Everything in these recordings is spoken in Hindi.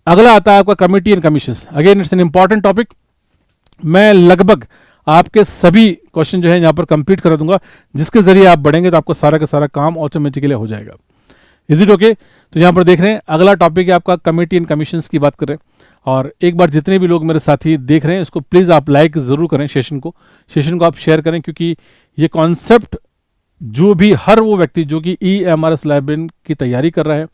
अगला आता है आपका committee and commissions. Again it's an important topic. मैं लगभग आपके सभी क्वेश्चन जो है यहाँ पर कंप्लीट कर दूंगा, जिसके जरिए आप बढ़ेंगे तो आपको सारा का सारा काम ऑटोमेटिकली हो जाएगा। Is it okay? तो यहाँ पर देख रहे हैं अगला टॉपिक है आपका कमिटी एंड कमीशंस की बात करें। और एक बार जितने भी लोग मेरे साथी देख रहे हैं इसको प्लीज़ आप लाइक ज़रूर करें, सेशन को आप शेयर करें, क्योंकि ये कॉन्सेप्ट जो भी हर वो व्यक्ति जो कि EMRS लाइब्रेरियन की तैयारी कर रहा है,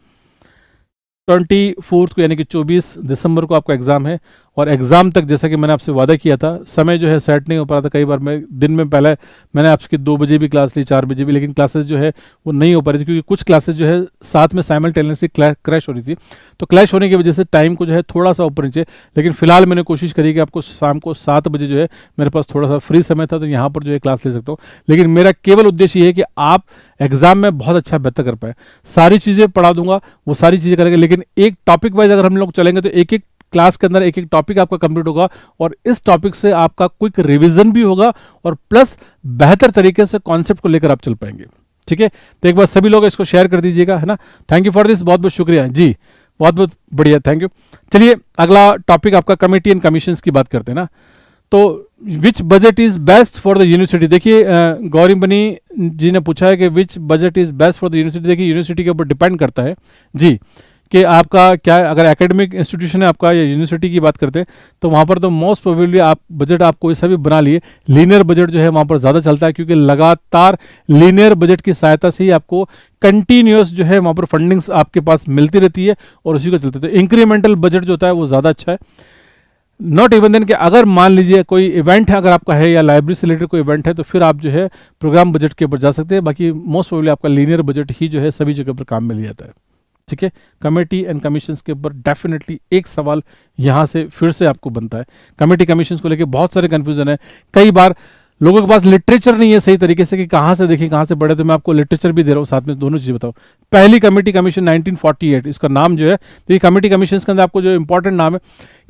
24 को यानी कि 24 दिसंबर को आपका एग्ज़ाम है। और एग्ज़ाम तक जैसा कि मैंने आपसे वादा किया था, समय जो है सेट नहीं हो पा रहा था। कई बार मैं दिन में पहले मैंने आपकी 2 बजे भी क्लास ली, 4 बजे भी, लेकिन क्लासेस जो है वो नहीं हो पा रही थी, क्योंकि कुछ क्लासेस जो है साथ में साइमल्टेनियसली क्रैश हो रही थी। तो क्लैश होने की वजह से टाइम को जो है थोड़ा सा ऊपर नीचे, लेकिन फिलहाल मैंने कोशिश करी कि आपको शाम को 7 बजे जो है मेरे पास थोड़ा सा फ्री समय था, तो यहाँ पर जो है क्लास ले सकता हूँ। लेकिन मेरा केवल उद्देश्य ये है कि आप एग्जाम में बहुत अच्छा बेहतर कर पाए। सारी चीज़ें पढ़ा दूंगा, वो सारी चीज़ें करेंगे, लेकिन एक टॉपिक वाइज अगर हम लोग चलेंगे तो एक एक क्लास के अंदर एक एक टॉपिक आपका कंप्लीट होगा, और इस टॉपिक से आपका क्विक रिवीजन भी होगा और प्लस बेहतर तरीके से कॉन्सेप्ट को लेकर आप चल पाएंगे। ठीक है, तो एक बार सभी लोग इसको शेयर कर दीजिएगा, है ना। थैंक यू फॉर दिस, बहुत बहुत शुक्रिया जी, बहुत बहुत बढ़िया, थैंक यू। चलिए अगला टॉपिक आपका कमिटी एंड कमीशंस की बात करते हैं ना। तो which budget is best for the university. देखिए गौरी बनी जी ने पूछा है कि which budget is best for the university. देखिए यूनिवर्सिटी के ऊपर डिपेंड करता है जी कि आपका क्या, अगर एकेडमिक इंस्टीट्यूशन है आपका या यूनिवर्सिटी की बात करते हैं तो वहाँ पर तो मोस्ट प्रोबेबली आप बजट आप कोई सा भी बना लिए, लीनियर बजट जो है वहाँ पर ज़्यादा चलता है, क्योंकि लगातार लीनियर बजट की सहायता से ही आपको कंटिन्यूस जो है वहाँ पर फंडिंग्स आपके पास मिलती रहती है और उसी को चलते हैं। तो इंक्रीमेंटल बजट जो होता है वो ज़्यादा अच्छा है। नॉट इवन देन कि अगर मान लीजिए कोई इवेंट है अगर आपका है या लाइब्रेरी से रिलेटेड कोई इवेंट है तो फिर आप जो है प्रोग्राम बजट के ऊपर जा सकते हैं। बाकी मोस्ट प्रोबेबली आपका लीनियर बजट ही जो है सभी जगह पर काम में लिया जाता है। ठीक है, कमेटी एंड कमीशंस के ऊपर डेफिनेटली एक सवाल यहाँ से फिर से आपको बनता है। कमेटी कमीशंस को लेके बहुत सारे कंफ्यूजन है। कई बार लोगों के पास लिटरेचर नहीं है सही तरीके से कि कहाँ से देखें कहाँ से पढ़े, तो मैं आपको लिटरेचर भी दे रहा हूँ साथ में, दोनों चीज़ बताओ। पहली कमेटी कमीशन 1948, इसका नाम जो है, तो ये कमेटी कमीशन के अंदर आपको जो इंपॉर्टेंट नाम है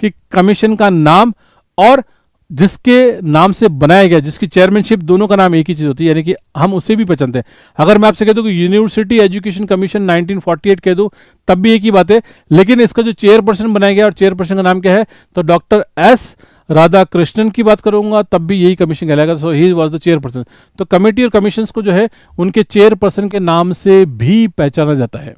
कि कमीशन का नाम और जिसके नाम से बनाया गया, जिसकी चेयरमैनशिप, दोनों का नाम एक ही चीज़ होती है, यानी कि हम उसे भी पहचानते हैं। अगर मैं आपसे कह दूं कि यूनिवर्सिटी एजुकेशन कमीशन 1948 कह दूं तब भी एक ही बात है, लेकिन इसका जो चेयरपर्सन बनाया गया और चेयरपर्सन का नाम क्या है तो डॉक्टर एस राधाकृष्णन की बात करूंगा तब भी यही कमीशन कहलाएगा। सो ही वाज द चेयरपर्सन। तो कमेटी और कमीशंस को जो है उनके चेयरपर्सन के नाम से भी पहचाना जाता है।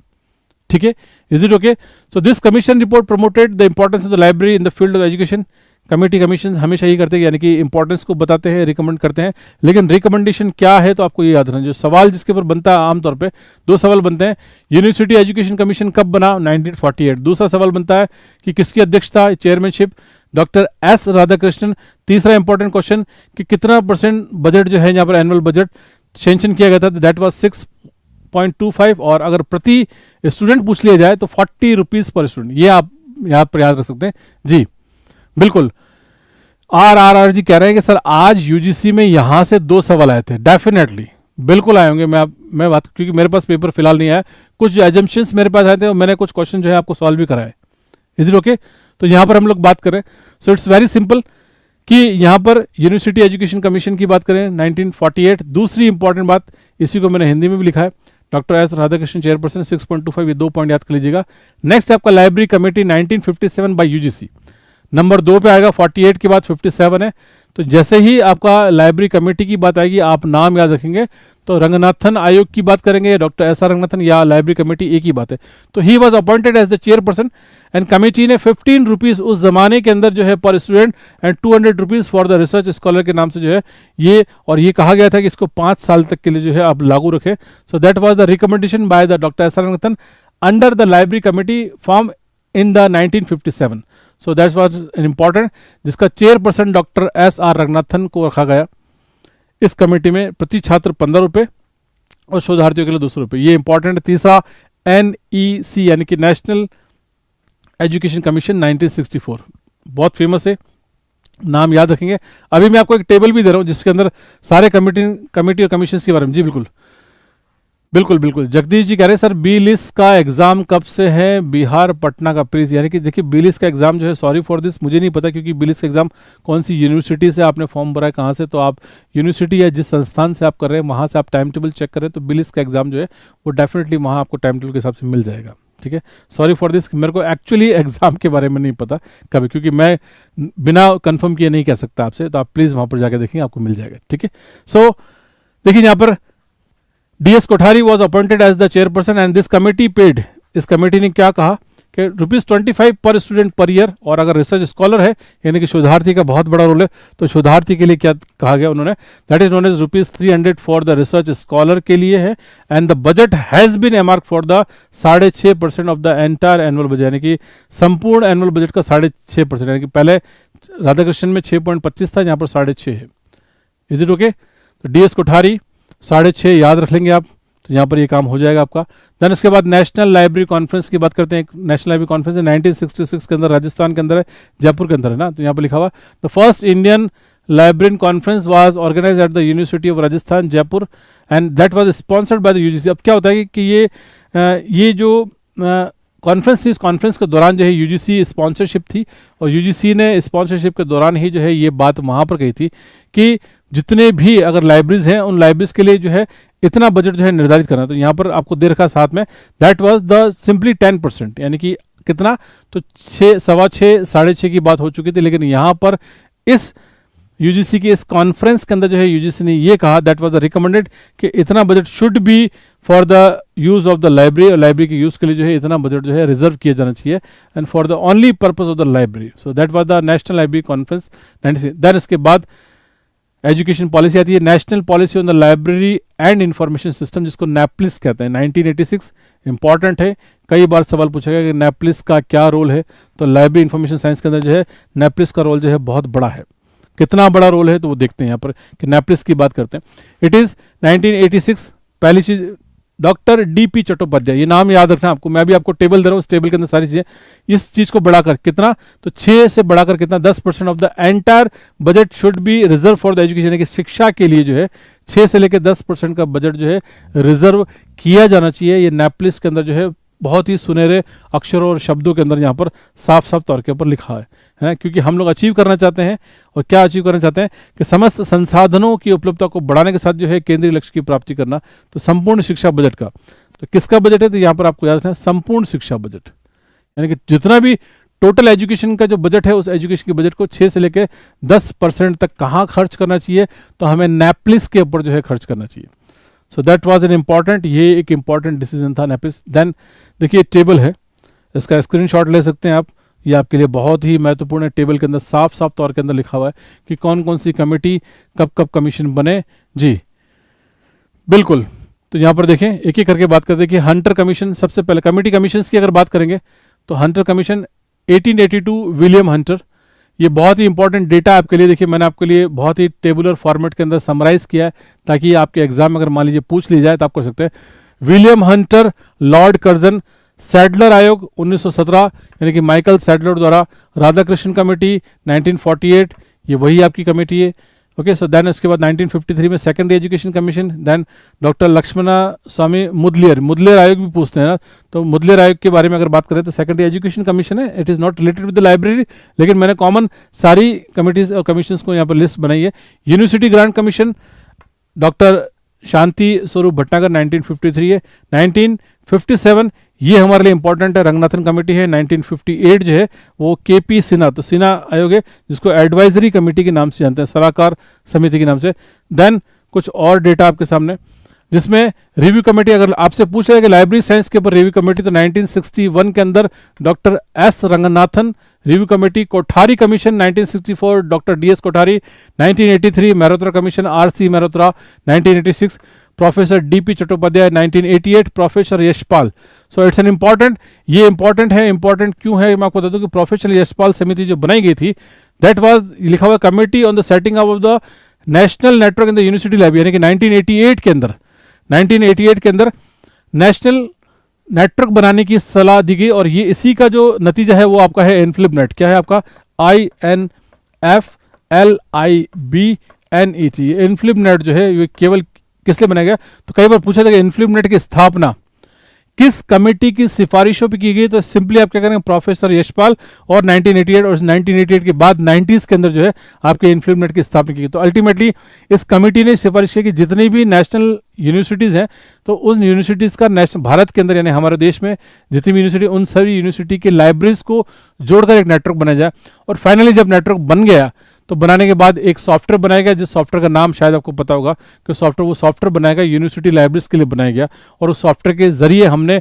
ठीक है, is it okay? So this commission report promoted the importance of the library in the field of education. Committee commission हमेशा ही करते हैं, यानी कि इंपॉर्टेंस को बताते हैं, रिकमेंड करते हैं। लेकिन रिकमेंडेशन क्या है तो आपको ये याद रखना। जो सवाल जिसके ऊपर बनता है आमतौर पे 2 सवाल बनते हैं। यूनिवर्सिटी एजुकेशन कमीशन कब बना? 1948। दूसरा सवाल बनता है कि किसकी अध्यक्षता, चेयरमैनशिप, डॉक्टर एस राधाकृष्णन। तीसरा इंपॉर्टेंट क्वेश्चन कि कितना % बजट जो है यहाँ पर एनुअल बजट सेंक्शन किया गया था, दैट वाज 6.25। और अगर प्रति स्टूडेंट पूछ लिया जाए तो 40 रुपीज पर स्टूडेंट। ये आप यहाँ पर याद रख सकते हैं जी। बिल्कुल, RRR जी कह रहे हैं कि सर आज यूजीसी में यहां से 2 सवाल आए थे। डेफिनेटली बिल्कुल आए होंगे। मैं बात, क्योंकि मेरे पास पेपर फिलहाल नहीं आया, कुछ एजम्पशंस मेरे पास आए थे और मैंने कुछ क्वेश्चन जो है आपको सॉल्व भी कराए। Is it okay? तो यहां पर हम लोग बात करें, सो इट्स वेरी सिंपल कि यहां पर यूनिवर्सिटी एजुकेशन कमीशन की बात करें 1948। दूसरी इंपॉर्टेंट बात, इसी को मैंने हिंदी में भी लिखा है, डॉक्टर एस राधाकृष्णन चेयरपर्सन, 6.25। ये 2 पॉइंट याद कर लीजिएगा। नेक्स्ट आपका library committee 1957 bye UGC. Number 2 पे आएगा, 48 के बाद 57 है। तो जैसे ही आपका लाइब्रेरी कमेटी की बात आएगी आप नाम याद रखेंगे, तो रंगनाथन आयोग की बात करेंगे, डॉक्टर एस आर रंगनाथन, या लाइब्रेरी कमेटी एक ही बात है। तो he was appointed as the chairperson and committee ने 15 रुपीज उस जमाने के अंदर जो है पर student and 200 rupees for the research scholar के नाम से जो है ये, और ये कहा गया था कि इसको 5 साल तक के लिए जो है आप लागू रखें। So that was the recommendation by the doctor S R Ranganathan under the library committee form in the 1957। So that's was an important, जिसका chairperson doctor S R Ranganathan को रखा गया। इस कमेटी में प्रति छात्र 15 रुपये और शोधार्थियों के लिए 200 रुपये। ये इंपॉर्टेंट है। तीसरा NEC यानी कि नेशनल एजुकेशन कमीशन 1964, बहुत फेमस है, नाम याद रखेंगे। अभी मैं आपको एक टेबल भी दे रहा हूँ जिसके अंदर सारे कमेटी और कमीशन के बारे में। जी बिल्कुल बिल्कुल बिल्कुल। जगदीश जी कह रहे हैं सर बी लिस्ट का एग्जाम कब से है? बिहार पटना का प्लीज। यानी कि देखिए बी लिस्ट का एग्जाम जो है, सॉरी फॉर दिस, मुझे नहीं पता, क्योंकि बी लिस्ट का एग्जाम कौन सी यूनिवर्सिटी से आपने फॉर्म भरा है, कहाँ से, तो आप यूनिवर्सिटी या जिस संस्थान से आप कर रहे हैं वहाँ से आप टाइम टेबल चेक करें तो बी लिस्ट का एग्जाम जो है वो डेफिनेटली वहाँ आपको टाइम टेबल के हिसाब से मिल जाएगा। ठीक है, सॉरी फॉर दिस, मेरे को एक्चुअली एग्जाम के बारे में नहीं पता कभी, क्योंकि मैं बिना कंफर्म किए नहीं कह सकता आपसे, तो आप प्लीज़ वहाँ पर जाकर देखेंगे, आपको मिल जाएगा, ठीक है। सो देखिए यहाँ पर DS Kothari was appointed as the chairperson and this committee paid, इस कमेटी ने क्या कहा कि ₹25 पर स्टूडेंट पर ईयर, और अगर रिसर्च स्कॉलर है यानी कि शोधार्थी का बहुत बड़ा रोल है, तो शोधार्थी के लिए क्या कहा गया उन्होंने, that is known as ₹300 for the research scholar के लिए है, and the budget has been earmark for the 6.5% of the entire annual budget, यानी कि संपूर्ण एनुअल बजट का 6.5%, यानी कि पहले राधाकृष्णन में 6.25 था, यहाँ पर 6.5 है। Is it okay? तो DS कोठारी 6.5 याद रख लेंगे आप, तो यहाँ पर ये काम हो जाएगा आपका। देन उसके बाद नेशनल लाइब्रेरी कॉन्फ्रेंस की बात करते हैं। नेशनल लाइब्रेरी कॉन्फ्रेंस 1966 के अंदर राजस्थान के अंदर है, जयपुर के अंदर है ना, तो यहाँ पर लिखा हुआ the first Indian library conference was organise at the university of Rajasthan Jaipur and that was sponsored by the UGC। अब क्या होता है कि ये जो कॉन्फ्रेंस थी, इस कॉन्फ्रेंस के दौरान जो है UGC स्पॉन्सरशिप थी, और UGC ने स्पॉन्सरशिप के दौरान ही जो है ये बात वहाँ पर कही थी कि जितने भी अगर लाइब्रेरीज हैं उन लाइब्रेरीज के लिए जो है इतना बजट जो है निर्धारित करना। तो यहाँ पर आपको दे रखा साथ में, दैट वाज द सिंपली 10%, यानी कि कितना, तो 6, 6.25, 6.5 की बात हो चुकी थी, लेकिन यहाँ पर इस UGC की इस कॉन्फ्रेंस के अंदर जो है UGC ने ये कहा दैट वाज द रिकमेंडेड कि इतना budget should be for the use of the library, और लाइब्रेरी के यूज के लिए जो है इतना बजट जो है रिजर्व किया जाना चाहिए, and for the only purpose of the library. So that was the national library conference 96। Then इसके बाद एजुकेशन पॉलिसी आती है, national policy on the library and information system, जिसको NAPLIS कहते हैं, 1986। इंपॉर्टेंट है, कई बार सवाल पूछा गया कि NAPLIS का क्या रोल है, तो लाइब्रेरी इंफॉर्मेशन साइंस के अंदर जो है NAPLIS का रोल जो है बहुत बड़ा है। कितना बड़ा रोल है तो वो देखते हैं यहाँ पर कि NAPLIS की बात करते हैं। It is 1986। पहली चीज़ डॉक्टर DP चट्टोपाध्याय, ये नाम याद रखना आपको, मैं भी आपको टेबल दे रहा हूँ, इस टेबल के अंदर सारी चीज़ें, इस चीज़ को बढ़ाकर कितना, तो 6 से बढ़ाकर कितना, 10% of the entire budget should be reserve for the education, यानी कि शिक्षा के लिए जो है 6 से लेकर 10% का बजट जो है रिजर्व किया जाना चाहिए। ये NAPLIS के अंदर जो है बहुत ही सुनहरे अक्षरों और शब्दों के अंदर यहाँ पर साफ साफ तौर के ऊपर लिखा है, क्योंकि हम लोग अचीव करना चाहते हैं, और क्या अचीव करना चाहते हैं कि समस्त संसाधनों की उपलब्धता को बढ़ाने के साथ जो है केंद्रीय लक्ष्य की प्राप्ति करना। तो संपूर्ण शिक्षा बजट का, तो किसका बजट है, तो यहाँ पर आपको याद रखना है संपूर्ण शिक्षा बजट, यानी कि जितना भी टोटल एजुकेशन का जो बजट है, उस एजुकेशन के बजट को 6 से लेकर 10% तक कहाँ खर्च करना चाहिए, तो हमें NAPLIS के ऊपर जो है खर्च करना चाहिए। सो दैट वाज एन इम्पॉर्टेंट, ये एक इम्पॉर्टेंट डिसीजन था NAPLIS। देन देखिए टेबल है, इसका स्क्रीनशॉट ले सकते हैं आप, ये आपके लिए बहुत ही महत्वपूर्ण है। टेबल के अंदर साफ साफ तौर के अंदर लिखा हुआ है कि कौन कौन सी कमेटी कब कब कमीशन बने। जी बिल्कुल, तो यहाँ पर देखें एक एक करके बात करते हैं कि हंटर कमीशन, सबसे पहले कमेटी कमीशंस की अगर बात करेंगे तो हंटर कमीशन 1882 विलियम हंटर, ये बहुत ही इंपॉर्टेंट डेटा आपके लिए, देखिए मैंने आपके लिए बहुत ही टेबुलर फॉर्मेट के अंदर समराइज किया है, ताकि आपके एग्जाम अगर मान लीजिए पूछ ली जाए तो आप कर सकते हैं। William Hunter, Lord Curzon, Sadler आयोग 1917, यानी कि माइकल सैडलर द्वारा, राधाकृष्णन कमेटी 1948, ये वही आपकी कमेटी है। ओके, सो देन इसके बाद 1953 में secondary education commission, then doctor Lakshmana Swami Mudaliar आयोग भी पूछते हैं ना, तो मुदलियर आयोग के बारे में अगर बात करें तो सेकेंडरी एजुकेशन कमीशन है, it is not related with the library, लेकिन मैंने कॉमन सारी कमिटीज और कमीशंस को यहाँ पर लिस्ट बनाई है। University grant commission doctor Shanti Swarup Bhatnagar 1953 है। 1957 ये हमारे लिए इंपॉर्टेंट है, रंगनाथन कमेटी है। 1958 जो है वो KP सिन्हा, तो सिन्हा आयोग है जिसको एडवाइजरी कमेटी के नाम से जानते हैं, सलाहकार समिति के नाम से। देन कुछ और डेटा आपके सामने, जिसमें रिव्यू कमेटी, अगर आपसे पूछ रहे कि लाइब्रेरी साइंस के ऊपर रिव्यू कमेटी, तो 1961 के अंदर doctor S Ranganathan review committee. Kothari commission 1964 doctor DS Kothari. 1983 Mehrotra commission RC Mehrotra. 1986 professor DP Chattopadhyay. 1988 professor Yashpal. So it's an important, ये इंपॉर्टेंट है। इंपॉर्टेंट क्यों है मैं आपको बता दूं कि प्रोफेसर यशपाल समिति जो बनाई गई थी, दैट वाज लिखा हुआ committee on the setting up of the national network in the university library, यानी कि 1988 के अंदर नेशनल नेटवर्क बनाने की सलाह दी गई। और ये इसी का जो नतीजा है वो आपका है इन्फ्लिबनेट। क्या है आपका? INFLIBNET। इन्फ्लिबनेट जो है ये केवल किस लिए बनाया गया, तो कई बार पूछा था कि इन्फ्लिबनेट की स्थापना किस कमेटी की सिफारिशों पे की गई, तो सिंपली आप क्या करेंगे प्रोफेसर यशपाल, और 1988 और 1988 के बाद 90s के अंदर जो है आपके इन्फ्लूनेट की स्थापना की गई। तो अल्टीमेटली इस कमेटी ने सिफारिश की कि जितनी भी नेशनल यूनिवर्सिटीज़ हैं तो उन यूनिवर्सिटीज़ का नेशनल भारत के अंदर यानी हमारे देश में जितनी भी यूनिवर्सिटी, उन सभी यूनिवर्सिटी के लाइब्रेरीज को जोड़कर एक नेटवर्क बनाया जाए। और फाइनली जब नेटवर्क बन गया तो बनाने के बाद एक सॉफ्टवेयर बनाया गया, जिस सॉफ्टवेयर का नाम शायद आपको पता होगा कि वो सॉफ्टवेयर बनाया गया यूनिवर्सिटी लाइब्रेरीज के लिए बनाया गया। और उस सॉफ्टवेयर के जरिए हमने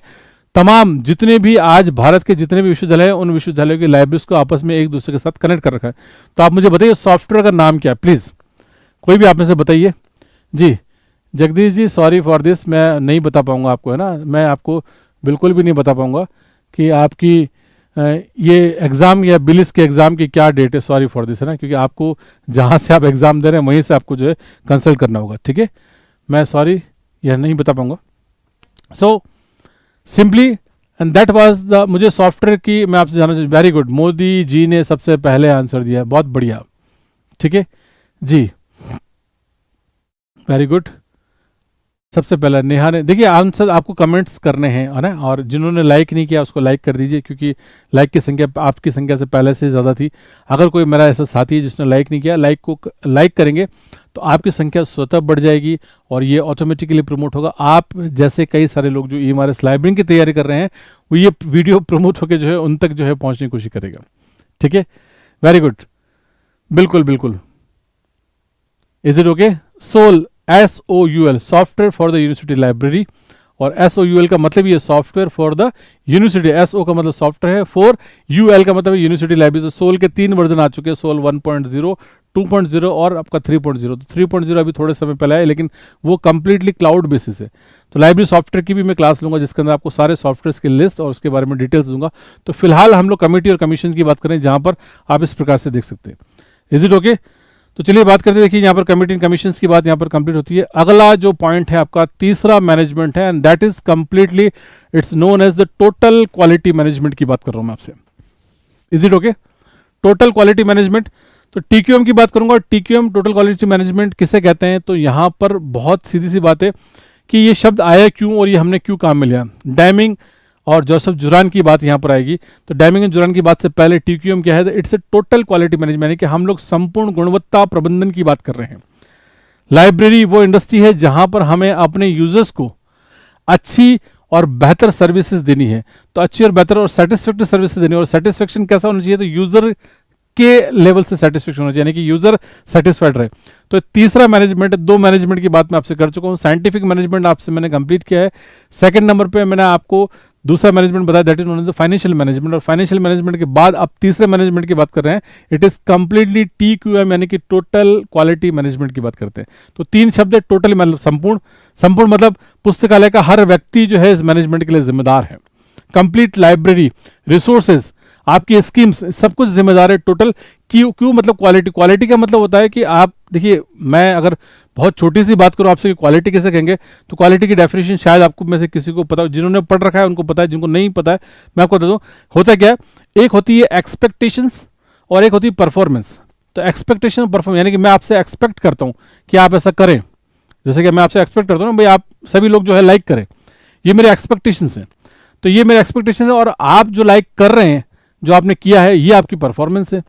तमाम जितने भी आज भारत के जितने भी विश्वविद्यालय हैं उन विश्वविद्यालयों की लाइब्रेरीज को आपस में एक दूसरे के साथ कनेक्ट कर रखा है। तो आप मुझे बताइए सॉफ्टवेयर का नाम क्या है, प्लीज़ कोई भी आप में से बताइए। जी Jagdish ji, sorry for this, मैं नहीं बता पाऊंगा आपको, है ना, मैं आपको बिल्कुल भी नहीं बता पाऊंगा कि आपकी ये एग्ज़ाम या बिलिस के एग्ज़ाम की क्या डेट है, सॉरी फॉर दिस, है ना, क्योंकि आपको जहाँ से आप एग्ज़ाम दे रहे हैं वहीं से आपको जो है कंसल्ट करना होगा, ठीक है। मैं सॉरी यह नहीं बता पाऊंगा। So simply and that was the, मुझे सॉफ्टवेयर की मैं आपसे जानना चाहिए। वेरी गुड, मोदी जी ने सबसे पहले आंसर दिया, बहुत बढ़िया, ठीक है जी, वेरी गुड। सबसे पहला नेहा ने, देखिए आंसर आपको कमेंट्स करने हैं, है ना, और जिन्होंने लाइक नहीं किया उसको लाइक कर दीजिए, क्योंकि लाइक की संख्या आपकी संख्या से पहले से ज़्यादा थी। अगर कोई मेरा ऐसा साथी है जिसने लाइक नहीं किया, लाइक करेंगे तो आपकी संख्या स्वतः बढ़ जाएगी और ये ऑटोमेटिकली प्रमोट होगा। आप जैसे कई सारे लोग जो EMRS लाइब्रेरी की तैयारी कर रहे हैं वो ये वीडियो प्रमोट होकर जो है उन तक जो है पहुँचने की कोशिश करेगा, ठीक है। वेरी गुड, बिल्कुल बिल्कुल। Is it okay? Soul, SOUL, software for the university library, और SOUL का मतलब ये software for the university, SO का मतलब सॉफ्टवेयर है, 4UL का मतलब यूनिवर्सिटी लाइब्रेरी। तो सोल के 3 वर्जन आ चुके हैं, सोल 1.0, 2.0 और आपका 3.0। तो 3.0 अभी थोड़े समय पहले है, लेकिन वो कंप्लीटली क्लाउड बेसिस है। तो लाइब्रेरी सॉफ्टवेयर की भी मैं क्लास लूंगा जिसके अंदर आपको सारे सॉफ्टवेयर की लिस्ट और उसके बारे में डिटेल्स दूंगा। तो फिलहाल हम लोग कमेटी और कमीशन की बात करें, जहां पर आप इस प्रकार से देख सकते हैं। Is it okay? तो चलिए बात करते हैं। देखिए यहाँ पर कमेटी एंड कमीशंस की बात यहाँ पर कंप्लीट होती है। अगला जो पॉइंट है आपका तीसरा मैनेजमेंट है, and that is completely it's known as the total quality management की बात कर रहा हूं मैं आपसे। Is it okay? Total quality management, तो TQM की बात करूंगा। TQM टोटल क्वालिटी मैनेजमेंट किसे कहते हैं, तो यहाँ पर बहुत सीधी सी बात है कि ये शब्द आया क्यों और ये हमने क्यों काम में लिया। डैमिंग और जोसेफ जुरान की बात यहाँ पर आएगी। तो डैमिंग एंड जुरान की बात से पहले TQM क्या है, it's a total quality management, यानी कि हम लोग संपूर्ण गुणवत्ता प्रबंधन की बात कर रहे हैं। लाइब्रेरी वो इंडस्ट्री है जहां पर हमें अपने यूजर्स को अच्छी और बेहतर सर्विसेज देनी है। तो अच्छी और बेहतर और सेटिस्फैक्टरी सर्विसेज देनी है, और सेटिस्फैक्शन कैसा होना चाहिए, तो यूजर के लेवल से सेटिस्फेक्शन होना चाहिए, यानी कि यूजर सेटिस्फाइड रहे। तो तीसरा मैनेजमेंट, 2 मैनेजमेंट की बात मैं आपसे कर चुका हूं। साइंटिफिक मैनेजमेंट आपसे मैंने कंप्लीट किया है। सेकंड नंबर पे मैंने आपको दूसरा मैनेजमेंट बताया, that is known as financial management. और फाइनेंशियल मैनेजमेंट के बाद अब तीसरे मैनेजमेंट की बात कर रहे हैं, इट इज कंप्लीटली TQM, यानी कि टोटल क्वालिटी मैनेजमेंट की बात करते हैं। तो 3 शब्द है, टोटल मतलब संपूर्ण, संपूर्ण मतलब पुस्तकालय का हर व्यक्ति जो है इस मैनेजमेंट के लिए जिम्मेदार है। कंप्लीट लाइब्रेरी, रिसोर्सेज, आपकी स्कीम्स, सब कुछ जिम्मेदार है। टोटल क्यों मतलब क्वालिटी, क्वालिटी का मतलब होता है कि आप देखिए, मैं अगर बहुत छोटी सी बात करूं आपसे कि क्वालिटी कैसे कहेंगे, तो क्वालिटी की डेफिनेशन शायद आपको में से किसी को पता हो, जिन्होंने पढ़ रखा है उनको पता है, जिनको नहीं पता है मैं आपको बता दूं। होता क्या है, एक होती है एक्सपेक्टेशंस और एक होती है परफॉर्मेंस। तो एक्सपेक्टेशन और परफॉर्मेंस, यानी कि मैं आपसे एक्सपेक्ट करता हूं कि आप ऐसा करें, जैसे कि मैं आपसे एक्सपेक्ट करता हूं ना भाई आप सभी लोग जो है लाइक करें, ये मेरे एक्सपेक्टेशंस हैं। तो ये मेरे एक्सपेक्टेशन है, और आप जो लाइक कर रहे हैं, जो आपने किया है, ये आपकी परफॉर्मेंस है।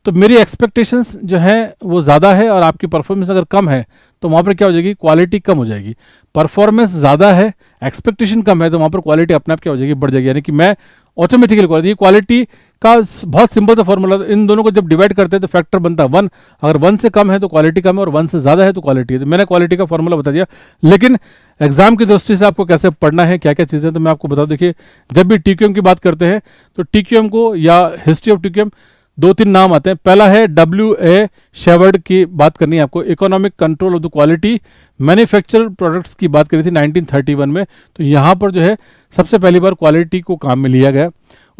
तो मेरी एक्सपेक्टेशंस जो है वो ज़्यादा है और आपकी परफॉर्मेंस अगर कम है तो वहाँ पर क्या हो जाएगी, क्वालिटी कम हो जाएगी। परफॉर्मेंस ज़्यादा है, एक्सपेक्टेशन कम है, तो वहाँ पर क्वालिटी अपने आप क्या हो जाएगी, बढ़ जाएगी। यानी कि मैं ऑटोमेटिकली क्वालिटी का बहुत सिंपल सा फॉर्मूला, इन दोनों को जब डिवाइड करते हैं तो फैक्टर बनता है 1। अगर 1 से कम है तो क्वालिटी कम है, और 1 से ज़्यादा है तो क्वालिटी है। तो मैंने क्वालिटी का फॉर्मूला बता दिया, लेकिन एग्जाम की दृष्टि से आपको कैसे पढ़ना है, क्या क्या चीज़ें, तो मैं आपको बता दूं। देखिए, जब भी TQM की बात करते हैं तो TQM को या हिस्ट्री ऑफ TQM 2-3 नाम आते हैं। पहला है W.A. शेवर्ड की बात करनी है आपको, economic control of the quality manufacture products की बात करी थी 1931 में। तो यहाँ पर जो है सबसे पहली बार क्वालिटी को काम में लिया गया।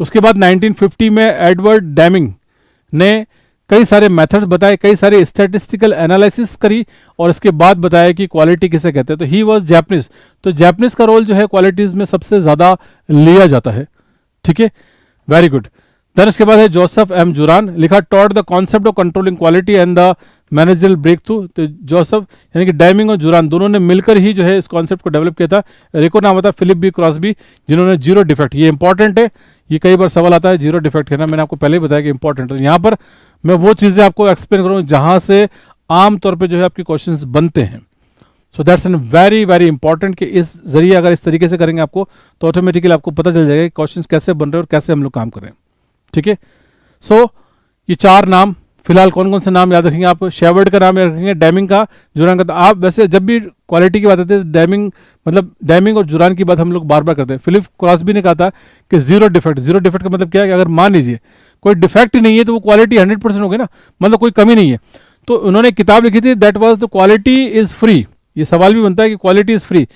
उसके बाद 1950 में एडवर्ड डैमिंग ने कई सारे मेथड्स बताए, कई सारे स्टैटिस्टिकल एनालिसिस करी, और इसके बाद बताया कि क्वालिटी किसे कहते हैं। तो ही वॉज जैपनीज। तो जैपनीज का रोल जो है क्वालिटीज में सबसे ज़्यादा लिया जाता है, ठीक है, वेरी गुड। देन उसके बाद है जोसेफ एम जुरान, लिखा taught the concept of controlling quality and the managerial breakthrough. तो जोसेफ यानी कि डेमिंग और जुरान दोनों ने मिलकर ही जो है इस कॉन्सेप्ट को डेवलप किया था। एक और नाम आता है फिलिप बी क्रॉसबी, जिन्होंने जीरो डिफेक्ट, ये इंपॉर्टेंट है, ये कई बार सवाल आता है जीरो डिफेक्ट कहना, मैंने आपको पहले ही बताया कि इंपॉर्टेंट है। यहाँ पर मैं वो चीज़ें आपको एक्सप्लेन करूँ जहाँ से आमतौर पर जो है आपके क्वेश्चन बनते हैं। So that's an very very important कि इस जरिए अगर इस तरीके से करेंगे आपको तो ऑटोमेटिकली आपको पता चल जाएगा कि क्वेश्चन कैसे बन रहे हैं और कैसे हम लोग काम कर रहे हैं। ठीक है, सो ये चार नाम फिलहाल कौन कौन से नाम याद रखेंगे आप? शेवर्ड का नाम याद रखेंगे, डेमिंग का, जुरान का। तो आप वैसे जब भी क्वालिटी की बात आती है डेमिंग, मतलब डेमिंग और जुरान की बात हम लोग बार बार करते हैं। फिलिप क्रॉसबी ने कहा था कि जीरो डिफेक्ट, जीरो डिफेक्ट का मतलब क्या है कि अगर मान लीजिए कोई डिफेक्ट ही नहीं है तो वो क्वालिटी 100% हो गई ना, मतलब कोई कमी नहीं है। तो उन्होंने किताब लिखी थी that was the quality is free. ये सवाल भी बनता है कि क्वालिटी इज फ्री।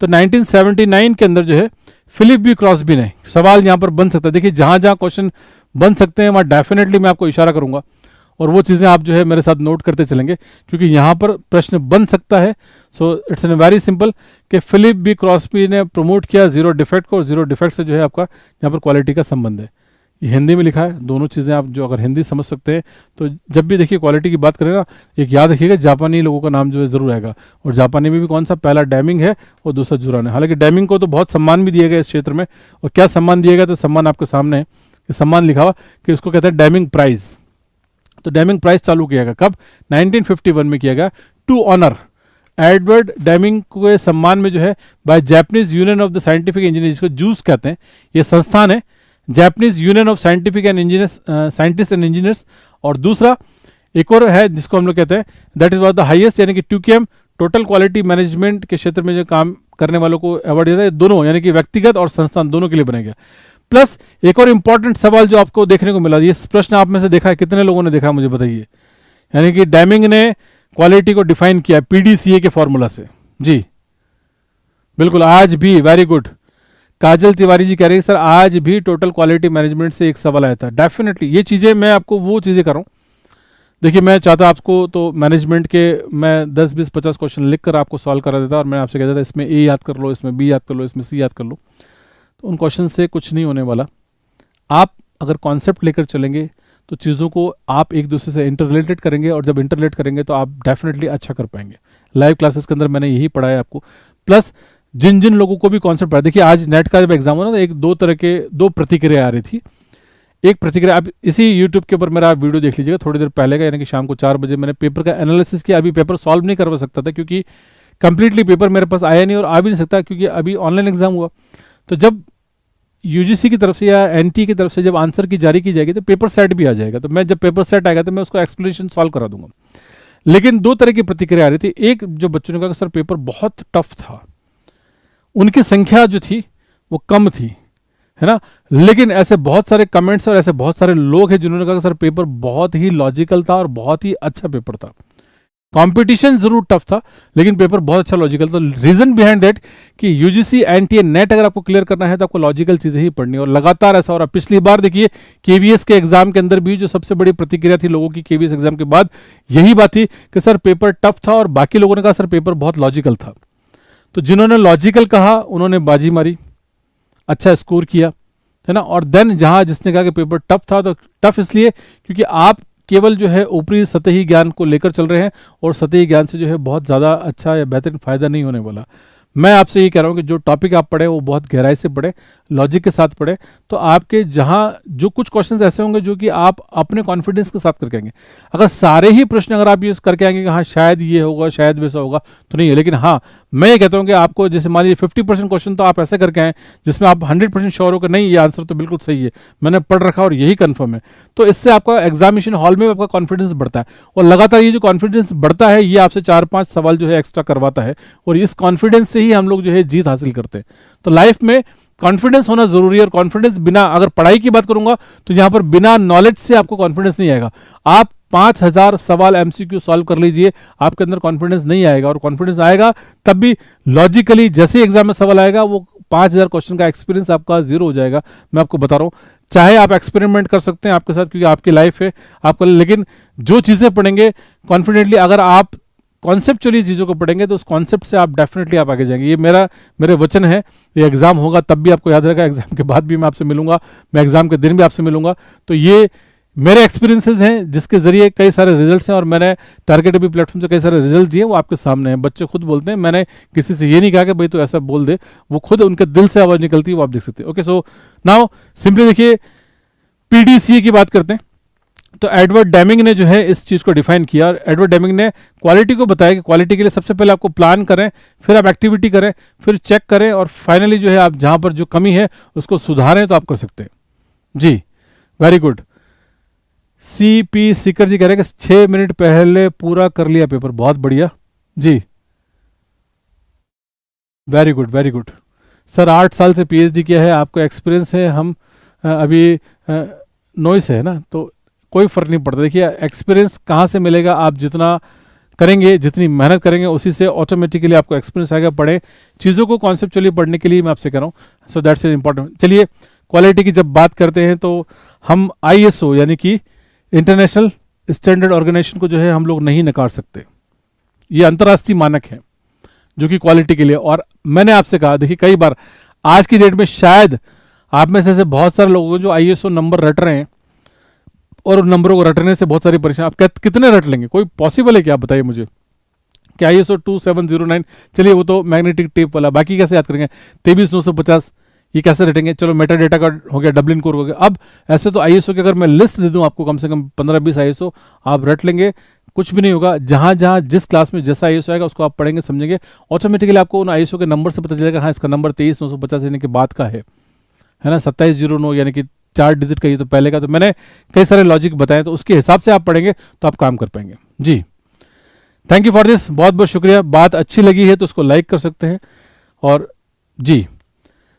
तो 1979 के अंदर जो है फिलिप बी क्रॉसबी ने सवाल यहाँ पर बन सकता है। देखिए जहाँ जहाँ क्वेश्चन बन सकते हैं वहाँ डेफिनेटली मैं आपको इशारा करूंगा और वो चीज़ें आप जो है मेरे साथ नोट करते चलेंगे क्योंकि यहाँ पर प्रश्न बन सकता है। So it's an very simple कि फिलिप बी क्रॉसबी ने प्रमोट किया जीरो डिफेक्ट को और जीरो डिफेक्ट से जो है आपका यहाँ पर क्वालिटी का संबंध है। ये हिंदी में लिखा है, दोनों चीज़ें आप जो अगर हिंदी समझ सकते हैं तो जब भी देखिए क्वालिटी की बात करें ना, एक याद रखिएगा जापानी लोगों का नाम जो है ज़रूर आएगा। और जापानी में भी कौन सा, पहला डेमिंग है और दूसरा जुरान है। हालांकि डेमिंग को तो बहुत सम्मान भी दिया गया इस क्षेत्र में, और क्या सम्मान दिया गया तो सम्मान आपके सामने है कि सम्मान लिखा हुआ कि उसको कहते हैं डेमिंग प्राइज़। तो डेमिंग प्राइज़ चालू किया गया कब? 1951 में किया गया टू ऑनर एडवर्ड डेमिंग के सम्मान में जो है by Japanese union of the scientific engineer, जिसको जूस कहते हैं, ये संस्थान है Japanese union of scientific and engineers, scientist and engineers. और दूसरा एक और है जिसको हम लोग कहते हैं that is one of the highest, यानी कि TQM टोटल क्वालिटी मैनेजमेंट के क्षेत्र में जो काम करने वालों को अवार्ड दिया है। दोनों यानी कि व्यक्तिगत और संस्थान दोनों के लिए बनाया गया। प्लस एक और इंपॉर्टेंट सवाल जो आपको देखने को मिला, ये प्रश्न आप में से देखा है, कितने लोगों ने देखा मुझे बताइए? यानी कि डेमिंग ने क्वालिटी को डिफाइन किया PDCA के फॉर्मूला से। जी बिल्कुल, आज भी, वेरी गुड, काजल तिवारी जी कह रही है सर आज भी टोटल क्वालिटी मैनेजमेंट से एक सवाल आया था। डेफिनेटली ये चीज़ें मैं आपको वो चीज़ें कर रहा हूँ। देखिए मैं चाहता आपको तो मैनेजमेंट के मैं 10, 20, 50 क्वेश्चन लिख कर आपको सॉल्व करा देता और मैं आपसे कहता था इसमें A याद कर लो, इसमें B याद कर लो, इसमें C याद कर लो। तो उन क्वेश्चन से कुछ नहीं होने वाला। आप अगर कॉन्सेप्ट लेकर चलेंगे तो चीज़ों को आप एक दूसरे से इंटर रिलेटेड करेंगे और जब इंटर रिलेट करेंगे तो आप डेफिनेटली अच्छा कर पाएंगे। लाइव क्लासेस के अंदर मैंने यही पढ़ाया आपको। प्लस जिन जिन लोगों को भी कॉन्सेप्ट पढ़ा, देखिए आज नेट का जब एग्जाम हो ना तो एक दो तरह के दो प्रतिक्रिया आ रही थी। एक प्रतिक्रिया आप इसी यूट्यूब के ऊपर मेरा आप वीडियो देख लीजिएगा थोड़ी देर पहले का, यानी कि शाम को 4 बजे मैंने पेपर का एनालिसिस किया। अभी पेपर सॉल्व नहीं करवा सकता था क्योंकि कंप्लीटली पेपर मेरे पास आया नहीं और आ भी नहीं सकता क्योंकि अभी ऑनलाइन एग्जाम हुआ। तो जब UGC की तरफ से या NT की तरफ से जब आंसर की जारी की जाएगी तो पेपर सेट भी आ जाएगा। तो मैं जब पेपर सेट आएगा तो मैं उसको एक्सप्लेनेशन सॉल्व करा दूंगा। लेकिन दो तरह की प्रतिक्रिया आ रही थी। एक जो बच्चों ने कहा सर पेपर बहुत टफ था, उनकी संख्या जो थी वो कम थी, है ना। लेकिन ऐसे बहुत सारे कमेंट्स और ऐसे बहुत सारे लोग हैं जिन्होंने कहा सर पेपर बहुत ही लॉजिकल था और बहुत ही अच्छा पेपर था। कंपटीशन जरूर टफ था लेकिन पेपर बहुत अच्छा लॉजिकल था। रीजन बिहाइंड दैट कि UGC NTA नेट अगर आपको क्लियर करना है तो आपको लॉजिकल चीजें ही पढ़नी है और लगातार ऐसा हो रहा है। पिछली बार देखिए KVS के एग्जाम के अंदर भी जो सबसे बड़ी प्रतिक्रिया थी लोगों की KVS एग्जाम के बाद यही बात थी कि सर पेपर टफ था और बाकी लोगों ने कहा सर पेपर बहुत लॉजिकल था। तो जिन्होंने लॉजिकल कहा उन्होंने बाजी मारी, अच्छा स्कोर किया, है ना। और देन जहां जिसने कहा कि पेपर टफ था, तो टफ इसलिए क्योंकि आप केवल जो है ऊपरी सतही ज्ञान को लेकर चल रहे हैं और सतही ज्ञान से जो है बहुत ज़्यादा अच्छा या बेहतरीन फायदा नहीं होने वाला। मैं आपसे ये कह रहा हूँ कि जो टॉपिक आप पढ़े वो बहुत गहराई से पढ़े, लॉजिक के साथ पढ़े, तो आपके जहाँ जो कुछ क्वेश्चंस ऐसे होंगे जो कि आप अपने कॉन्फिडेंस के साथ करके आएंगे। अगर सारे ही प्रश्न अगर आप ये करके आएंगे कि हाँ शायद ये होगा शायद वैसा होगा तो नहीं है। लेकिन हाँ मैं ये कहता हूँ कि आपको जैसे मान लीजिए 50% क्वेश्चन तो आप ऐसे करके आएँ जिसमें आप 100% श्योर हो कि नहीं ये आंसर तो बिल्कुल सही है, मैंने पढ़ रखा और यही कन्फर्म है। तो इससे आपका एग्जामिनेशन हॉल में आपका कॉन्फिडेंस बढ़ता है और लगातार ये जो कॉन्फिडेंस बढ़ता है ये आपसे 4-5 सवाल जो है एक्स्ट्रा करवाता है और इस कॉन्फिडेंस से ही हम लोग जो है जीत हासिल करते हैं। तो लाइफ में कॉन्फिडेंस होना जरूरी है और कॉन्फिडेंस बिना, अगर पढ़ाई की बात करूंगा तो यहां पर बिना नॉलेज से आपको कॉन्फिडेंस नहीं आएगा। आप 5000 सवाल MCQ सॉल्व कर लीजिए, आपके अंदर कॉन्फिडेंस नहीं आएगा और कॉन्फिडेंस आएगा तब भी लॉजिकली जैसे एग्जाम में सवाल आएगा वो 5000 क्वेश्चन का एक्सपीरियंस आपका जीरो हो जाएगा। मैं आपको बता रहा हूं, चाहे आप एक्सपेरिमेंट कर सकते हैं आपके साथ क्योंकि आपकी लाइफ है आपका, लेकिन जो चीजें पढ़ेंगे कॉन्फिडेंटली अगर आप कॉन्सेप्चुअली चीज़ों को पढ़ेंगे तो उस कॉन्सेप्ट से आप डेफिनेटली आप आगे जाएंगे। ये मेरे वचन है। ये एग्जाम होगा तब भी आपको याद रहेगा, एग्जाम के बाद भी मैं आपसे मिलूंगा, मैं एग्जाम के दिन भी आपसे मिलूंगा। तो ये मेरे एक्सपीरियंसेस हैं जिसके जरिए कई सारे रिजल्ट्स हैं, और मैंने टारगेट भी प्लेटफॉर्म से कई सारे रिजल्ट दिए, वो आपके सामने हैं। बच्चे खुद बोलते हैं, मैंने किसी से ये नहीं कहा कि भाई तो ऐसा बोल दे, वो खुद उनके दिल से आवाज़ निकलती है, वो आप देख सकते हैं। ओके, सो नाउ सिंपली देखिए पीडीसीए की बात करते हैं। तो एडवर्ड डेमिंग ने जो है इस चीज़ को डिफाइन किया, और एडवर्ड डेमिंग ने क्वालिटी को बताया कि क्वालिटी के लिए सबसे पहले आपको प्लान करें, फिर आप एक्टिविटी करें, फिर चेक करें, और फाइनली जो है आप जहां पर जो कमी है उसको सुधारें तो आप कर सकते हैं। जी, वेरी गुड। सीपी सीकर जी कह रहे हैं कि 6 मिनट पहले पूरा कर लिया पेपर, बहुत बढ़िया जी, very good very good. Sir 8 साल से पीएचडी किया है, आपको एक्सपीरियंस है, हम अभी नॉइस है ना, तो कोई फ़र्क नहीं पड़ता। देखिए एक्सपीरियंस कहाँ से मिलेगा, आप जितना करेंगे, जितनी मेहनत करेंगे, उसी से ऑटोमेटिकली आपको एक्सपीरियंस आएगा। पढ़े चीज़ों को कॉन्सेप्चुअली पढ़ने के लिए मैं आपसे कह रहा हूँ, सो दैट्स एन इंपॉर्टेंट। चलिए क्वालिटी की जब बात करते हैं तो हम आईएसओ यानी कि इंटरनेशनल स्टैंडर्ड ऑर्गेनाइजेशन को जो है हम लोग नहीं नकार सकते। ये अंतर्राष्ट्रीय मानक है जो कि क्वालिटी के लिए, और मैंने आपसे कहा देखिए कई बार आज की डेट में शायद आप में से बहुत सारे लोगों को जो आईएसओ नंबर रट रहे हैं, और उन नंबरों को रटने से बहुत सारी परेशानी, आप कितने रट लेंगे, कोई पॉसिबल है क्या, आप बताइए मुझे। कि आईएसओ 2709, चलिए वो तो मैग्नेटिक टेप वाला, बाकी कैसे याद करेंगे, 23950 ये कैसे रटेंगे। चलो मेटा डेटा का हो गया, डबलिन कोर हो गया। अब ऐसे तो आईएसओ की अगर मैं लिस्ट दे दूं आपको, कम से कम 15-20 आईएसओ आप रट लेंगे, कुछ भी नहीं होगा। जहां जहां जिस क्लास में जैसा आईएसओ आएगा उसको आप पढ़ेंगे, समझेंगे, ऑटोमेटिकली आपको उन आईएसओ के नंबर से पता चलेगा, हाँ इसका नंबर 23950 यानी कि बाद का है ना, 2709 यानी कि 4 डिजिट का, ये तो पहले का। तो मैंने कई सारे लॉजिक बताए, तो उसके हिसाब से आप पढ़ेंगे तो आप काम कर पाएंगे। जी, थैंक यू फॉर दिस, बहुत बहुत शुक्रिया। बात अच्छी लगी है तो उसको लाइक कर सकते हैं। और जी,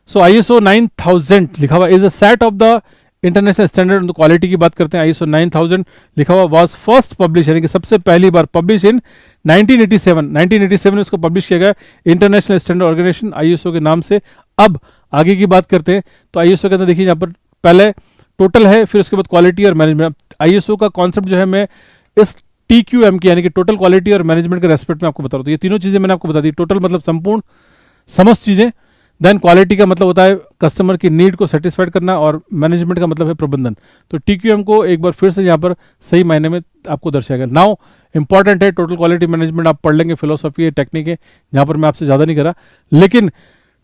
सो आईएसओ 9000 लिखा हुआ is a set of the international standard. तो क्वालिटी की बात करते हैं, आईएसओ 9000 लिखा हुआ वाज फर्स्ट पब्लिश, यानी कि सबसे पहली बार पब्लिश इन 1987 में इसको पब्लिश किया गया, इंटरनेशनल स्टैंडर्ड ऑर्गेनाइजेशन आईएसओ के नाम से। अब आगे की बात करते हैं, तो आईएसओ के अंदर देखिए यहाँ पर पहले टोटल है, फिर उसके बाद क्वालिटी और मैनेजमेंट। आईएसओ का कॉन्सेप्ट जो है मैं इस टीक्यूएम की यानी कि टोटल क्वालिटी और मैनेजमेंट के रेस्पेक्ट में आपको बता रहा हूँ। तो ये तीनों चीजें मैंने आपको बता दी। टोटल मतलब संपूर्ण समस्त चीजें, देन क्वालिटी का मतलब होता है कस्टमर की नीड को सेटिस्फाइड करना, और मैनेजमेंट का मतलब है प्रबंधन। तो टीक्यूएम को एक बार फिर से यहाँ पर सही मायने में आपको दर्शाया गया। नाउ इंपॉर्टेंट है टोटल क्वालिटी मैनेजमेंट, आप पढ़ लेंगे, फिलोसफी है, टेक्निक है, जहाँ पर मैं आपसे ज़्यादा नहीं करा। लेकिन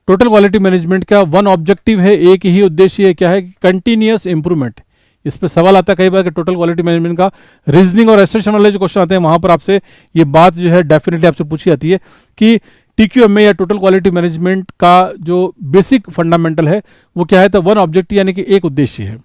टोटल क्वालिटी मैनेजमेंट का वन ऑब्जेक्टिव है, एक ही उद्देश्य है, क्या है, कंटिन्यूअस इंप्रूवमेंट। इस पर सवाल आता है कई बार कि टोटल क्वालिटी मैनेजमेंट का रीजनिंग और एसेशन वाले जो क्वेश्चन आते हैं वहां पर आपसे ये बात जो है डेफिनेटली आपसे पूछी जाती है कि टीक्यूएम में या टोटल क्वालिटी मैनेजमेंट का जो बेसिक फंडामेंटल है वो क्या है, तो वन ऑब्जेक्टिव यानी कि एक उद्देश्य है,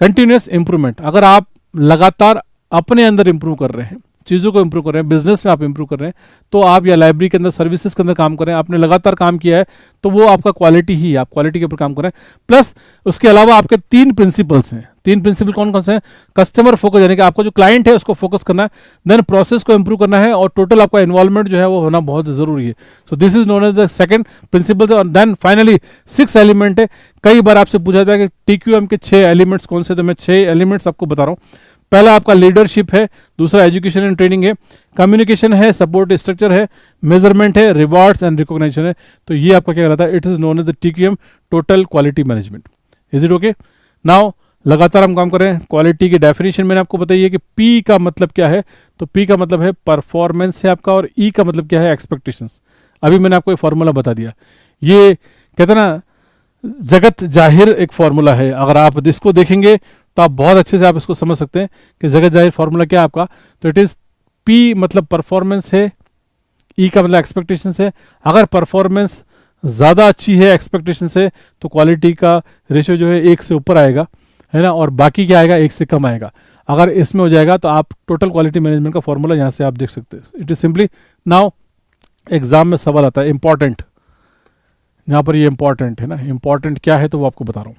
कंटिन्यूअस इंप्रूवमेंट। अगर आप लगातार अपने अंदर इंप्रूव कर रहे हैं, चीज़ों को इंप्रूव कर रहे हैं, बिजनेस में आप इंप्रूव कर रहे हैं, तो आप या लाइब्रेरी के अंदर सर्विसेज के अंदर काम कर रहे हैं, आपने लगातार काम किया है, तो वो आपका क्वालिटी ही है, आप क्वालिटी के ऊपर काम कर रहे हैं। प्लस उसके अलावा आपके 3 प्रिंसिपल्स हैं। 3 प्रिंसिपल कौन कौन से हैं, कस्टमर फोकस यानी कि आपका जो क्लाइंट है उसको फोकस करना है, देन प्रोसेस को इंप्रूव करना है, और टोटल आपका इन्वॉल्वमेंट जो है वो होना बहुत जरूरी है। So this is known as the second principle. और देन फाइनली 6 एलिमेंट है। कई बार आपसे पूछा था कि टीक्यूएम के 6 एलिमेंट्स कौन से, तो मैं 6 एलिमेंट्स आपको बता रहा हूँ। पहला आपका लीडरशिप है, दूसरा एजुकेशन एंड ट्रेनिंग है, कम्युनिकेशन है, सपोर्ट स्ट्रक्चर है, मेजरमेंट है, रिवार्ड्स एंड रिकॉग्निशन है। तो ये आपका क्या कहलाता है, it is known as the TQM, total quality management. Is it okay. Now लगातार हम काम कर रहे हैं। क्वालिटी की डेफिनेशन मैंने आपको बताई है कि पी का मतलब क्या है, तो पी का मतलब है परफॉर्मेंस है आपका, और ई का मतलब क्या है, एक्सपेक्टेशंस। अभी मैंने आपको एक फॉर्मूला बता दिया, ये कहते हैं ना जगत जाहिर एक फॉर्मूला है। अगर आप इसको देखेंगे तो आप बहुत अच्छे से आप इसको समझ सकते हैं कि जगत जाहिर फॉर्मूला क्या है आपका। तो इट इज पी मतलब परफॉर्मेंस है, ई का मतलब एक्सपेक्टेशंस है। अगर परफॉर्मेंस ज़्यादा अच्छी है एक्सपेक्टेशन से, तो क्वालिटी का रेशियो जो है 1 से ऊपर आएगा, है ना, और बाकी क्या आएगा, 1 से कम आएगा। अगर इसमें हो जाएगा तो आप टोटल क्वालिटी मैनेजमेंट का फॉर्मूला यहाँ से आप देख सकते हैं। It is simply, now exam में सवाल आता है इंपॉर्टेंट, यहाँ पर ये इंपॉर्टेंट है ना, इंपॉर्टेंट क्या है तो वो आपको बता रहा हूँ।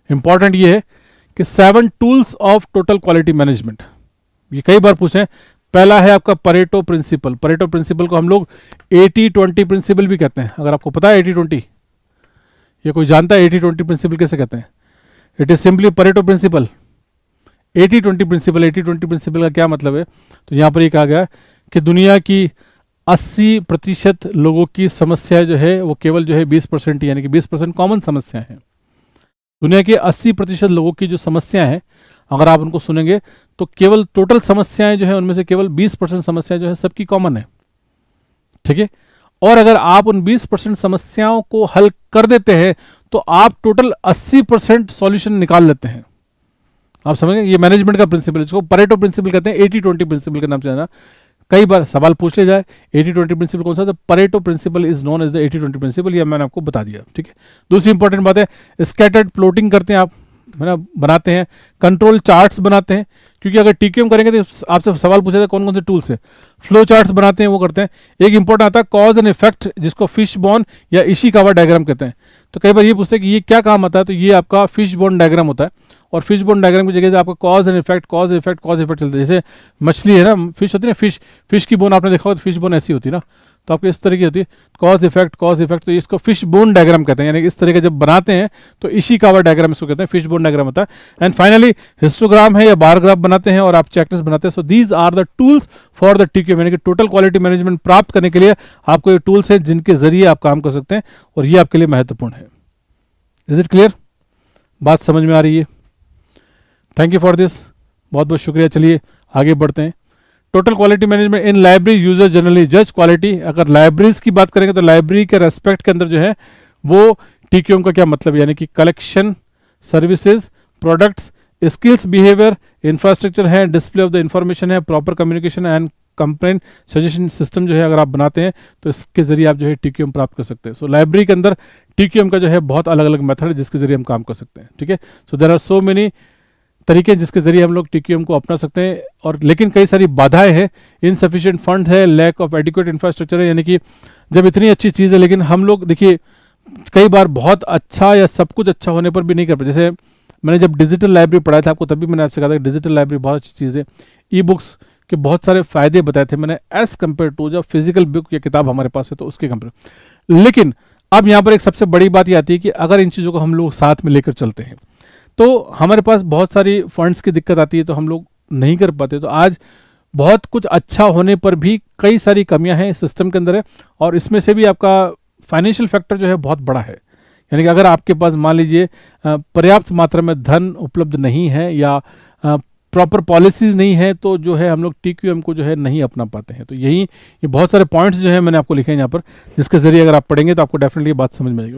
इंपॉर्टेंट ये है कि 7 tools of total quality management, ये कई बार पूछे। पहला है आपका परेटो प्रिंसिपल। परेटो प्रिंसिपल को हम लोग 80-20 प्रिंसिपल भी कहते हैं। अगर आपको पता है 80-20, ये कोई जानता है 80-20 प्रिंसिपल कैसे कहते हैं? It is simply Pareto principle, 80-20 principle. 80-20 principle का क्या मतलब है, तो यहाँ पर ये कहा गया कि दुनिया की 80% लोगों की समस्या जो है वो केवल जो है 20%, यानी कि 20% कॉमन समस्या है। दुनिया के 80% लोगों की जो समस्या है, अगर आप उनको सुनेंगे तो केवल टोटल समस्याएं जो है उनमें से केवल 20% समस्याएं जो है सबकी कॉमन है, ठीक है। और अगर आप उन 20% समस्याओं को हल कर देते हैं तो आप टोटल 80% सॉल्यूशन निकाल लेते हैं। आप समझ गए, ये मैनेजमेंट का प्रिंसिपल है, जिसको परेटो प्रिंसिपल कहते हैं, 80-20 प्रिंसिपल के नाम से जाना। कई बार सवाल पूछ ले जाए 80-20 प्रिंसिपल कौन सा, तो Pareto principle is known as the 80-20 principle, ये मैंने आपको बता दिया, ठीक है। दूसरी इंपॉर्टेंट बात है, स्कैटर्ड प्लॉटिंग करते हैं आप, है ना, बनाते हैं, कंट्रोल चार्ट्स बनाते हैं, क्योंकि अगर टीक्यूएम करेंगे तो आपसे सवाल पूछा जाए कौन कौन से टूल्स है, फ्लो चार्ट्स बनाते हैं, वो करते हैं। एक इंपॉर्टेंट आता है कॉज एंड इफेक्ट, जिसको फिश बोन या इशिकावा डायग्राम कहते हैं। तो कई बार ये पूछते हैं कि ये क्या काम आता है, तो ये आपका फिश बोन डायग्राम होता है। और फिश बोन डायग्राम की जगह से आपका cause and effect, cause effect, cause effect चलते हैं। जैसे मछली है ना, फिश होती है ना, फिश की बोन आपने देखा होगा, तो फिश बोन ऐसी होती है ना, तो आपको इस तरह की होती है, कॉज इफेक्ट, तो इसको फिश बोन डायग्राम कहते हैं। यानी इस तरह के जब बनाते हैं तो इशिकावा डायग्राम इसको कहते हैं, फिश बोन डायग्राम होता है। एंड फाइनली हिस्टोग्राम है या बार ग्राफ बनाते हैं और आप चेकलिस्ट बनाते हैं। So these are the tools for the TQM, यानी कि टोटल क्वालिटी मैनेजमेंट प्राप्त करने के लिए आपको ये टूल्स हैं जिनके जरिए आप काम कर सकते हैं, और ये आपके लिए महत्वपूर्ण है। Is it clear? बात समझ में आ रही है? थैंक यू फॉर दिस, बहुत बहुत शुक्रिया। चलिए आगे बढ़ते हैं। टोटल क्वालिटी मैनेजमेंट इन लाइब्रेरी यूजर जनरली जज क्वालिटी। अगर लाइब्रेरीज की बात करेंगे तो लाइब्रेरी के रेस्पेक्ट के अंदर जो है वो टीक्यूएम का क्या मतलब है, यानी कि collection, services, products, skills, behaviour, infrastructure है, डिस्प्ले ऑफ द इंफॉर्मेशन है, proper communication and complaint suggestion system जो है अगर आप बनाते हैं तो इसके जरिए आप जो है टीक्यूएम प्राप्त कर सकते हैं। सो लाइब्रेरी के अंदर टीक्यूएम का जो है बहुत अलग अलग मेथड है जिसके जरिए हम काम कर सकते हैं, ठीक है। So there are so many तरीके जिसके जरिए हम लोग टीक्यूएम को अपना सकते हैं, और लेकिन कई सारी बाधाएं हैं, इनसफिशिएंट फंड्स है, लैक ऑफ एडिक्वेट इंफ्रास्ट्रक्चर है। यानी कि जब इतनी अच्छी चीज़ है लेकिन हम लोग देखिए कई बार बहुत अच्छा या सब कुछ अच्छा होने पर भी नहीं कर पाते। जैसे मैंने जब डिजिटल लाइब्रेरी पढ़ाया था आपको, तभी मैंने आपसे कहा था कि डिजिटल लाइब्रेरी बहुत अच्छी चीज़ है। ई बुक्स के बहुत सारे फायदे बताए थे मैंने एज कम्पेयर टू जब फिजिकल बुक या किताब हमारे पास है तो उसके कंपेयर। लेकिन अब यहाँ पर एक सबसे बड़ी बात ये आती है कि अगर इन चीज़ों को हम लोग साथ में लेकर चलते हैं तो हमारे पास बहुत सारी फंड्स की दिक्कत आती है, तो हम लोग नहीं कर पाते। तो आज बहुत कुछ अच्छा होने पर भी कई सारी कमियां हैं सिस्टम के अंदर है, और इसमें से भी आपका फाइनेंशियल फैक्टर जो है बहुत बड़ा है। यानी कि अगर आपके पास मान लीजिए पर्याप्त मात्रा में धन उपलब्ध नहीं है या प्रॉपर पॉलिसीज नहीं है तो जो है हम लोग टीक्यूएम को जो है नहीं अपना पाते हैं। तो यही ये बहुत सारे पॉइंट्स जो है मैंने आपको लिखे हैं यहाँ पर, जिसके जरिए अगर आप पढ़ेंगे तो आपको डेफिनेटली बात समझ में आएगी।